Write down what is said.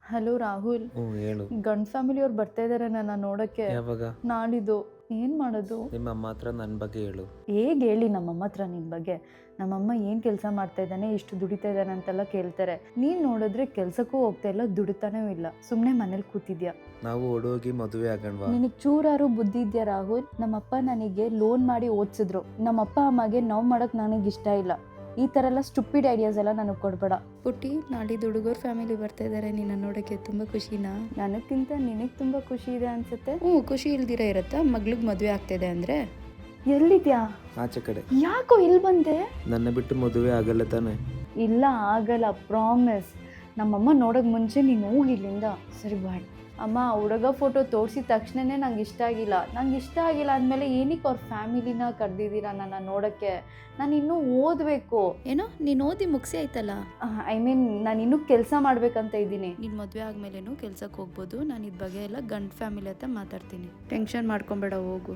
Hello Rahul, ಹೇಳು. ಗಂಡ್ family ಅವ್ರು ಬರ್ತಾ ಇದಾರೆ ನನ್ನ ನೋಡಕ್ಕೆ. ಯಾವಾಗ? ನಾಳಿದ್ದು. ಏನ್ ಮಾಡೋದು? ನಿಮ್ಮ ಅಮ್ಮ ಹತ್ರ ನನ್ನ ಬಗ್ಗೆ ಹೇಳು. ಹೇಗೆ ಹೇಳಿ ನಮ್ಮಮ್ಮ ಹತ್ರ ನಿನ್ ಬಗ್ಗೆ? ನಮ್ಮಮ್ಮ ಏನ್ ಕೆಲಸ ಮಾಡ್ತಾ ಇದ್ದಾನೆ, ಇಷ್ಟು ದುಡಿತಾ ಇದ್ದಾನೆ ಅಂತೆಲ್ಲ ಕೇಳ್ತಾರೆ. ನೀನ್ ನೋಡಿದ್ರೆ ಕೆಲ್ಸಕ್ಕೂ ಹೋಗ್ತಾ ಇಲ್ಲ, ದುಡಿತಾನೂ ಇಲ್ಲ, ಸುಮ್ನೆ ಮನೇಲಿ ಕೂತಿದ್ಯಾ. ನಾವು ಓಡೋಗಿ ಮದುವೆ ಆಗೋಣವಾ? ನಿನಗೆ ಚೂರಾರು ಬುದ್ಧಿ ಇದೆಯಾ ರಾಹುಲ್? ನಮ್ಮಪ್ಪ ನನಗೆ ಲೋನ್ ಮಾಡಿ ಓದಿಸಿದ್ರು. ನಮ್ಮಪ್ಪ ಅಮ್ಮಗೆ ನೋವು ಮಾಡಕ್ ನನಗೆ ಇಷ್ಟ ಇಲ್ಲ. ಈ ಥರ ಎಲ್ಲ ಸ್ಟುಪಿಡ್ ಐಡಿಯಾಸ್ ಎಲ್ಲ ನನಗೆ ಕೊಡಬೇಡ. ಪುಟ್ಟಿ, ನಾಡಿದ್ದು ಹುಡುಗರ ಫ್ಯಾಮಿಲಿ ಬರ್ತಾ ಇದ್ದಾರೆ ನಿನ್ನ ನೋಡೋಕ್ಕೆ. ತುಂಬ ಖುಷಿನಾ? ನನಗಿಂತ ನಿನಗೆ ತುಂಬ ಖುಷಿ ಇದೆ ಅನ್ಸುತ್ತೆ. ಖುಷಿ ಇಲ್ದಿರ ಇರತ್ತಾ? ಮಗ್ಳಿಗೆ ಮದುವೆ ಆಗ್ತಿದೆ ಅಂದರೆ? ಎಲ್ಲಿದ್ಯಾ? ಆಚೆ ಕಡೆ. ಯಾಕೋ ಇಲ್ಲಿ ಬಂದೆ? ನನ್ನ ಬಿಟ್ಟು ಮದುವೆ ಆಗಲ್ಲ ತಾನೆ? ಇಲ್ಲ, ಆಗಲ್ಲ, ಪ್ರಾಮಿಸ್. ನಮ್ಮಮ್ಮ ನೋಡೋಕೆ ಮುಂಚೆ ನೀನು ಹೋಗಿ ಇಲ್ಲಿಂದ. ಸರಿ ಬಾಯ್. ಅಮ್ಮ, ಹುಡುಗ ಫೋಟೋ ತೋರಿಸಿದ ತಕ್ಷಣನೇ ನಂಗೆ ಇಷ್ಟ ಆಗಿಲ್ಲ. ಅಂದಮೇಲೆ ಏನಕ್ಕೆ ಅವ್ರ ಫ್ಯಾಮಿಲಿನ ಕರೆದಿದ್ದೀರಾ ನನ್ನ ನೋಡೋಕ್ಕೆ? ನಾನು ಇನ್ನೂ ಓದಬೇಕು. ಏನೋ ನೀನು ಓದಿ ಮುಗಿಸಿ ಆಯ್ತಲ್ಲ. ನಾನು ಇನ್ನೂ ಕೆಲಸ ಮಾಡ್ಬೇಕಂತ ಇದ್ದೀನಿ. ನೀನು ಮದುವೆ ಆದಮೇಲೇನು ಕೆಲ್ಸಕ್ಕೆ ಹೋಗ್ಬೋದು. ನಾನು ಇದ್ರ ಬಗ್ಗೆ ಎಲ್ಲ ಗಂಡ ಫ್ಯಾಮಿಲಿ ಹತ್ರ ಮಾತಾಡ್ತೀನಿ. ಟೆನ್ಷನ್ ಮಾಡ್ಕೊಬೇಡ, ಹೋಗು.